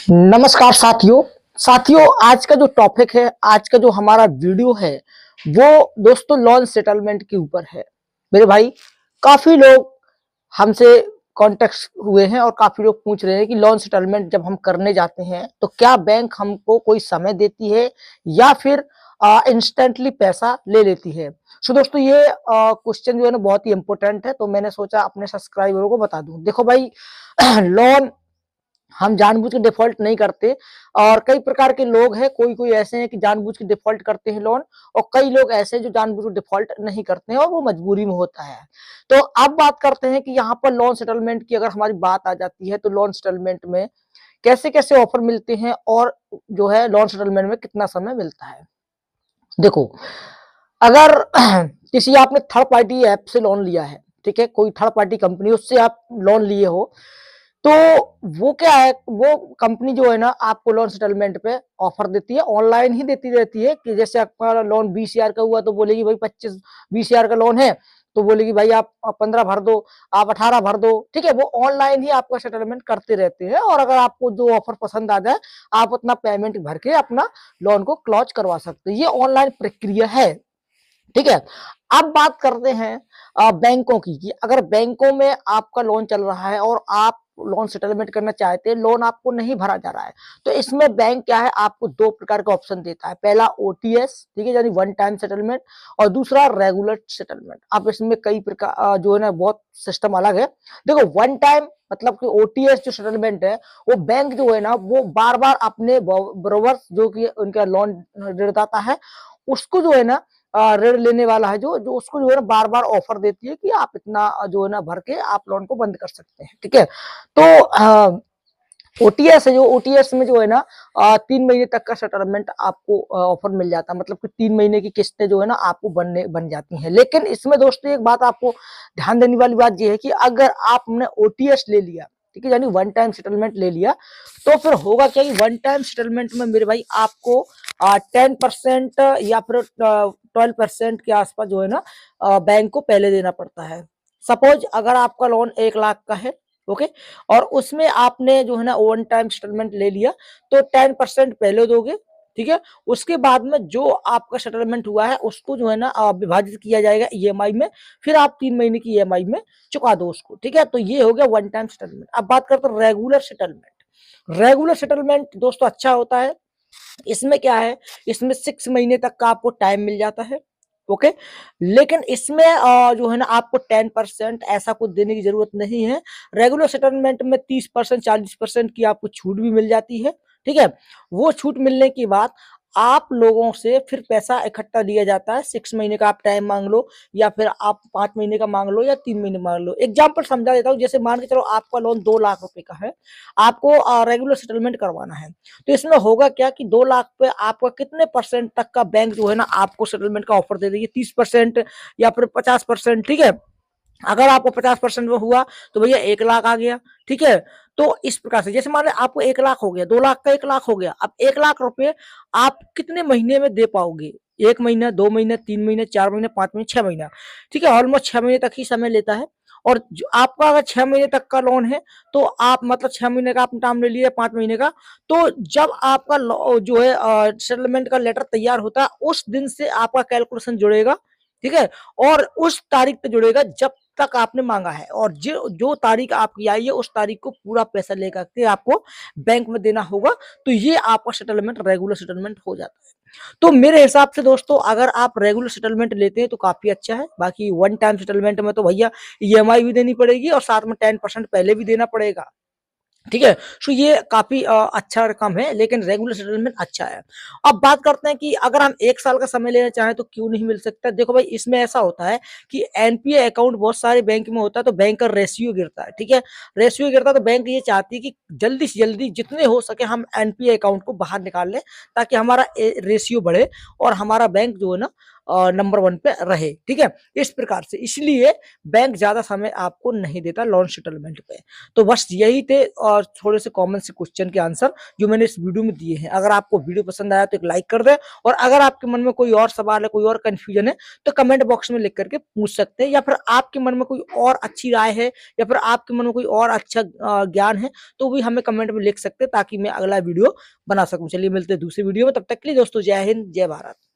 नमस्कार साथियों। आज का जो टॉपिक है, आज का जो हमारा वीडियो है, वो दोस्तों लोन सेटलमेंट के ऊपर है। मेरे भाई, काफी लोग हमसे कॉन्टेक्ट हुए हैं और काफी लोग पूछ रहे हैं कि लोन सेटलमेंट जब हम करने जाते हैं तो क्या बैंक हमको कोई समय देती है या फिर इंस्टेंटली पैसा ले लेती है। सो दोस्तों, ये क्वेश्चन जो है ना बहुत ही इंपॉर्टेंट है, तो मैंने सोचा अपने सब्सक्राइबरों को बता दूं। देखो भाई, लोन हम जानबूझ के डिफॉल्ट नहीं करते और कई प्रकार के लोग हैं। कोई ऐसे हैं कि जानबूझ के डिफॉल्ट करते हैं लोन, और कई लोग ऐसे हैं जो जानबूझ के डिफॉल्ट नहीं करते हैं और वो मजबूरी में होता है। तो अब बात करते हैं कि यहाँ पर लोन सेटलमेंट की अगर हमारी बात आ जाती है तो लोन सेटलमेंट में कैसे कैसे ऑफर मिलते हैं और जो है लोन सेटलमेंट में कितना समय मिलता है। देखो, अगर किसी आपने थर्ड पार्टी ऐप से लोन लिया है, ठीक है, कोई थर्ड पार्टी कंपनी उससे आप लोन लिए हो, तो वो क्या है, वो कंपनी जो है ना आपको लोन सेटलमेंट पे ऑफर देती है, ऑनलाइन ही देती रहती है कि जैसे आपका लोन 20,000 का हुआ तो बोलेगी भाई 25-20,000 का लोन है, तो बोलेगी भाई आप 15 भर दो, आप 18 भर दो, ठीक है। वो ऑनलाइन ही आपका सेटलमेंट करते रहते हैं और अगर आपको जो ऑफर पसंद आ जाए, आप उतना पेमेंट भर के अपना लोन को क्लोज करवा सकते हैं। ये ऑनलाइन प्रक्रिया है, ठीक है। अब बात करते हैं बैंकों की, कि अगर बैंकों में आपका लोन चल रहा है और आप लोन सेटलमेंट करना चाहते हैं, लोन आपको नहीं भरा जा रहा है, तो इसमें बैंक क्या है, आपको दो प्रकार का ऑप्शन देता है। पहला ओटीएस, ठीक है, यानी वन टाइम सेटलमेंट, और दूसरा रेगुलर सेटलमेंट। अब इसमें कई प्रकार जो है ना बहुत सिस्टम अलग है। देखो, वन टाइम मतलब कि ओटीएस जो सेटलमेंट है, वो बैंक जो है ना वो बार बार अपने बोरोवर जो कि उनका लोन ऋणदाता है, उसको जो है ना ऋण लेने वाला है जो जो उसको जो है ना बार बार ऑफर देती है कि आप इतना जो है ना भर के आप लोन को बंद कर सकते हैं, ठीक है। तो ओटीएस है, जो ओटीएस में जो है ना 3 महीने तक का सेटलमेंट आपको ऑफर मिल जाता है, मतलब कि 3 महीने की किस्तें जो है ना आपको बन जाती हैं। लेकिन इसमें दोस्तों एक बात आपको ध्यान देने वाली बात ये है कि अगर आपने ओटीएस ले लिया, ठीक है, यानी वन टाइम सेटलमेंट ले लिया, तो फिर होगा क्या कि वन टाइम सेटलमेंट में मेरे भाई आपको 10% या फिर 12% के आसपास जो है ना बैंक को पहले देना पड़ता है। सपोज अगर आपका लोन 1 लाख का है, ओके, और उसमें आपने जो है ना वन टाइम सेटलमेंट ले लिया, तो 10% पहले दोगे, ठीक है। उसके बाद में जो आपका सेटलमेंट हुआ है उसको जो है ना विभाजित किया जाएगा ईएमआई में, फिर आप 3 महीने की ईएमआई में चुका दो उसको, ठीक है। तो ये हो गया वन टाइम सेटलमेंट। अब बात करते हैं रेगुलर सेटलमेंट। रेगुलर सेटलमेंट दोस्तों अच्छा होता है। इसमें क्या है, इसमें 6 महीने तक का आपको टाइम मिल जाता है, ओके। लेकिन इसमें जो है ना आपको 10% ऐसा कुछ देने की जरूरत नहीं है। रेगुलर सेटलमेंट में 30% 40% की आपको छूट भी मिल जाती है, ठीक है। वो छूट मिलने के बाद आप लोगों से फिर पैसा इकट्ठा लिया जाता है। 6 महीने का आप टाइम मांग लो, या फिर आप 5 महीने का मांग लो, या 3 महीने मांग लो। एग्जाम्पल समझा देता हूँ, जैसे मान के चलो आपका लोन 2 लाख रुपए का है, आपको रेगुलर सेटलमेंट करवाना है, तो इसमें होगा क्या कि 2 लाख पे आपका कितने परसेंट तक का बैंक जो है ना आपको सेटलमेंट का ऑफर दे देगी, 30% या फिर 50%, ठीक है। अगर आपको 50% में हुआ तो भैया 1 लाख आ गया, ठीक है। तो इस प्रकार से जैसे मान लो आपको 1 लाख हो गया, 2 लाख का 1 लाख हो गया, अब 1 लाख रुपए आप कितने महीने में दे पाओगे? 1 महीना, 2 महीने, 3 महीने, 4 महीने, 5 महीने, 6 महीना, ठीक है। ऑलमोस्ट 6 महीने तक ही समय लेता है। और आपका अगर 6 महीने तक का लोन है, तो आप मतलब 6 महीने का आपने टाइम ले लिया, 5 महीने का, तो जब आपका जो है सेटलमेंट का लेटर तैयार होता है, उस दिन से आपका कैलकुलेशन जुड़ेगा, ठीक है। और उस तारीख पे जुड़ेगा जब तक आपने मांगा है, और जो जो तारीख आपकी आई है उस तारीख को पूरा पैसा लेकर के आपको बैंक में देना होगा। तो ये आपका सेटलमेंट रेगुलर सेटलमेंट हो जाता है। तो मेरे हिसाब से दोस्तों, अगर आप रेगुलर सेटलमेंट लेते हैं तो काफी अच्छा है। बाकी वन टाइम सेटलमेंट में तो भैया ईएमआई भी देनी पड़ेगी और साथ में 10% पहले भी देना पड़ेगा, ठीक है। सो ये काफी अच्छा रकम है, लेकिन रेगुलर सेटलमेंट अच्छा है। अब बात करते हैं कि अगर हम 1 साल का समय लेना चाहें तो क्यों नहीं मिल सकता। देखो भाई, इसमें ऐसा होता है कि एनपीए अकाउंट बहुत सारे बैंक में होता है, तो बैंक का रेशियो गिरता है, ठीक है। रेशियो गिरता है तो बैंक ये चाहती है कि जल्दी से जल्दी जितने हो सके हम एनपीए अकाउंट को बाहर निकाल लें, ताकि हमारा रेशियो बढ़े और हमारा बैंक जो है ना नंबर 1 पे रहे, ठीक है। इस प्रकार से इसलिए बैंक ज्यादा समय आपको नहीं देता लोन सेटलमेंट पे। तो बस यही थे और थोड़े से कॉमन से क्वेश्चन के आंसर जो मैंने इस वीडियो में दिए हैं। अगर आपको वीडियो पसंद आया तो एक लाइक कर दे, और अगर आपके मन में कोई और सवाल है, कोई और कंफ्यूजन है, तो कमेंट बॉक्स में लिख करके पूछ सकते हैं, या फिर आपके मन में कोई और अच्छी राय है, या फिर आपके मन में कोई और अच्छा ज्ञान है, तो भी हमें कमेंट में लिख सकते हैं, ताकि मैं अगला वीडियो बना सकूं। चलिए मिलते हैं दूसरी वीडियो में, तब तक के लिए दोस्तों जय हिंद, जय भारत।